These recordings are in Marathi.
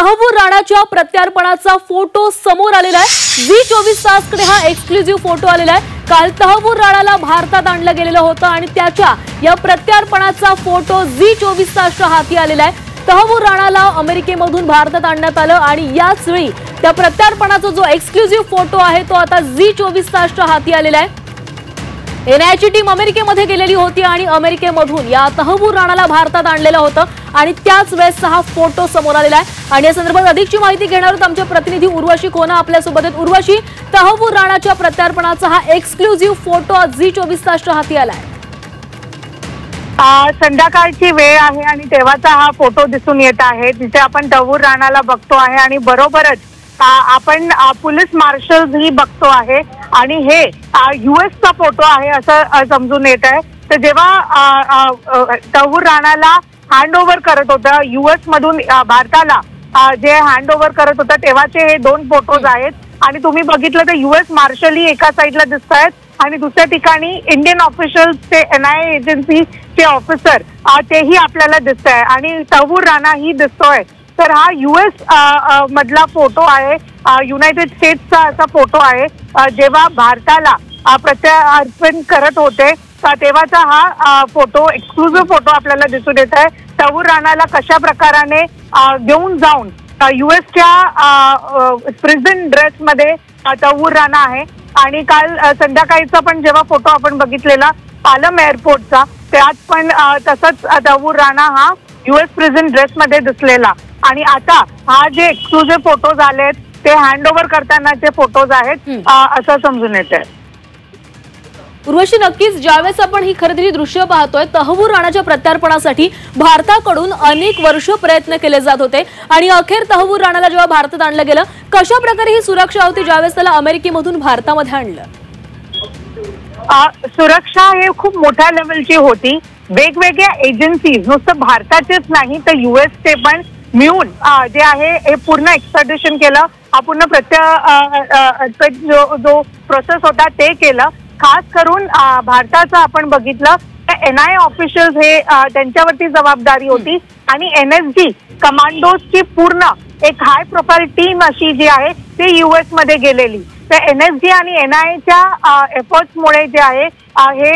तहव्वूर राणाच्या प्रत्यार्पणाचा फोटो समोर आलेला आहे। झी24 तासकडे हा एक्सक्लुझिव्ह फोटो आलेला आहे। काल तहव्वूर राणाला भारतात आणलं गेलेलं होतं आणि त्याच्या या प्रत्यार्पणाचा फोटो झी24 तासच्या हाती आलेला आहे। तहव्वूर राणाला अमेरिकेमधून भारतात आणण्यात आलं आणि याच वेळी त्या प्रत्यार्पणाचा जो एक्सक्लुझिव्ह फोटो आहे तो आता झी24 तासच्या हाती आलेला आहे। एनआयची टीम अमेरिकेमध्ये गेलेली होती आणि अमेरिकेमधून या तहव्वूर राणाला भारतात आणलेलं होतं आणि त्याच वेळेस हा फोटो समोर आलेला आहे। आणि या संदर्भात अधिकची माहिती घेणार आहोत आमचे प्रतिनिधी उर्वशी खोना आपल्या सोबत आहेत। उर्वशी, तहव्वूर राणाच्या प्रत्यार्पणाचा हा एक्सक्लुझिव्ह फोटो आज झी24 तासच्या हाती आला आहे। संध्याकाळची वेळ आहे आणि तेव्हाचा हा फोटो दिसून येत आहे, जिथे आपण तहव्वूर राणाला बघतो आहे आणि बरोबरच आपण पोलीस मार्शल्स ही बघतो आहे आणि हे यूएसचा फोटो आहे असं समजून येत आहे। तर जेव्हा तहव्वूर राणाला हँडओव्हर करत होता यूएस मधून भारताला जे हँडओव्हर करत होता तेव्हाचे हे दोन फोटोज आहेत आणि तुम्ही बघितलं तर यूएस मार्शल ही एका साईडला दिसत आहेत आणि दुसऱ्या ठिकाणी इंडियन ऑफिशियल्स ते एनआयए एजन्सीचे ऑफिसर तेही आपल्याला दिसत आहे आणि तहव्वूर राणा ही दिसतोय। तर हा यूएस मधला फोटो आहे, युनायटेड स्टेट्सचा असा फोटो आहे जेव्हा भारताला प्रत्यार्पण करत होते तेव्हाचा हा फोटो एक्सक्लुझिव्ह फोटो आपल्याला दिसून येत आहे। तहव्वूर राणाला कशा प्रकाराने घेऊन जाऊन यूएसच्या प्रिझन ड्रेसमध्ये तहव्वूर राणा आहे आणि काल संध्याकाळीचा पण जेव्हा फोटो आपण बघितलेला पालम एअरपोर्टचा त्यात पण तसंच तहव्वूर राणा हा यूएस प्रिझन ड्रेसमध्ये दिसलेला आणि आता हा जे एक्सक्लुझिव्ह फोटोज आलेत ते हँडओव्हर करतानाचे फोटोज आहेत असं समजून येत आहे। उर्वशी, नक्कीच ज्यावेळेस आपण ही खरेदी दृश्य पाहतोय तहव्वूर राणाच्या प्रत्यार्पणासाठी भारताकडून अनेक वर्ष प्रयत्न केले जात होते आणि अखेर तहव्वूर राणाला जेव्हा भारतात आणलं गेलं, कशा प्रकारे ही सुरक्षा होती ज्यावेळेस त्याला अमेरिकेमधून भारतामध्ये आणलं? सुरक्षा हे खूप मोठ्या लेवलची होती। वेगवेगळ्या एजन्सीज नुसतं भारताचेच नाही तर यूएसचे पण मिळून जे आहे हे पूर्ण एक्स्ट्रॅडिशन केलं, पूर्ण जो प्रोसेस होता ते केलं। खास करून भारताचं आपण बघितलं तर एनआयए ऑफिशियल्स हे त्यांच्यावरती जबाबदारी होती आणि एनएसजी कमांडोजची पूर्ण एक हाय प्रोफाईल टीम अशी जी आहे ती यूएस मध्ये गेलेली। तर एनएसजी आणि एनआयएच्या एफर्ट्समुळे जे आहे हे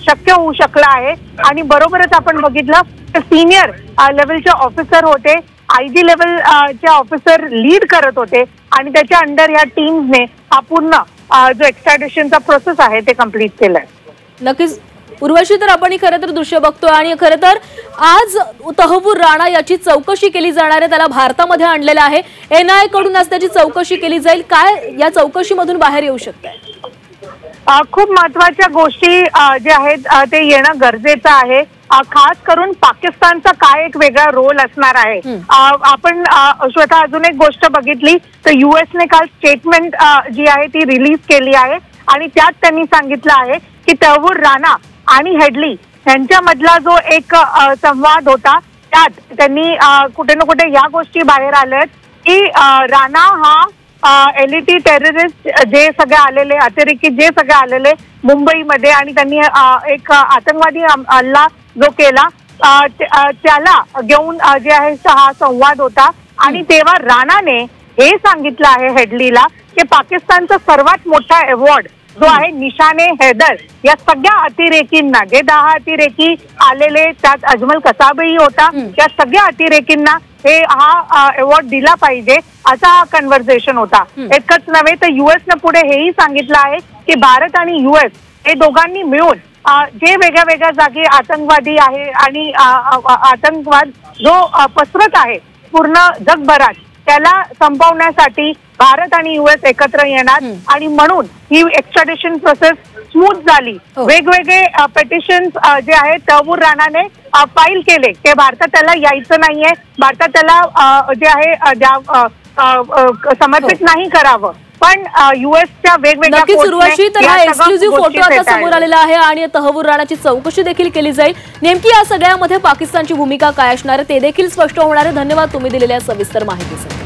शक्य होऊ शकलं आहे आणि बरोबरच आपण बघितलं तर सिनियर लेवलचे ऑफिसर होते, आयजी लेवलचे ऑफिसर लीड करत होते आणि त्याच्या अंडर या टीम्सने हा पूर्ण जो एक्स्ट्रॅडिशनचा प्रोसेस आहे ते कंप्लीट केलाय। नक्कीच उर्वशी, तर आपण खरं तर दृश्य बघतोय आणि खरं तर आज तहव्वूर राणा याची चौकशी केली जाणार आहे, त्याला भारतामध्ये आणलेलं आहे। एनआयए कडून आज त्याची चौकशी केली जाईल, काय या चौकशीमधून बाहेर येऊ शकतंय? खूप महत्वाच्या गोष्टी जे आहेत ते येणं गरजेचं आहे। खास करून पाकिस्तानचा काय एक वेगळा रोल असणार आहे। आपण स्वतः अजून एक गोष्ट बघितली तर यूएसने काल स्टेटमेंट जी आहे ती रिलीज केली आहे आणि त्यात त्यांनी सांगितलं आहे की तहव्वूर राणा आणि हेडली यांच्यामधला जो एक संवाद होता त्यात त्यांनी कुठे ना कुठे या गोष्टी बाहेर आल्यात की राणा हा एलईटी टेररिस्ट जे सगळे आलेले अतिरेकी जे सगळे आलेले मुंबईमध्ये आणि त्यांनी एक आतंकवादी हल्ला जो केला त्याला घेऊन जे आहे हा संवाद होता आणि तेव्हा राणाने हे सांगितलं आहे हेडलीला की पाकिस्तानचा सर्वात मोठा अवॉर्ड जो आहे निशाने हैदर या सगळ्या अतिरेकींना, जे 10 अतिरेकी आलेले त्यात अजमल कसाबही होता, या सगळ्या अतिरेकींना हे हा अवॉर्ड दिला पाहिजे असा हा कन्व्हर्सेशन होता। इतकंच नव्हे तर यूएसने पुढे हेही सांगितलं आहे की भारत आणि यूएस हे दोघांनी मिळून जे वेगळ्या वेगळ्या जागी आतंकवादी आहे आणि आतंकवाद जो पसरत आहे पूर्ण जगभरात त्याला संपवण्यासाठी भारत आणि यूएस एकत्र येणार आणि म्हणून ही एक्स्ट्रॅडिशन प्रोसेस स्मूथ झाली। वेगवेगळे पेटिशन्स जे आहेत तहव्वूर राणाने फाईल केले ते भारतात त्याला यायचं नाहीये, भारतात त्याला जे आहे समर्पित नाही करावं, पण यूएसच्या वेगवेगळ्या उर्वशी, तर हा एक्सक्लुझिव्ह फोटो आता समोर आलेला आहे आणि तहव्वूर राणाची चौकशी देखील केली जाईल। नेमकी या सगळ्यामध्ये पाकिस्तानची भूमिका काय असणार आहे ते देखील स्पष्ट होणार आहे। धन्यवाद तुम्ही दिलेल्या सविस्तर माहितीसाठी।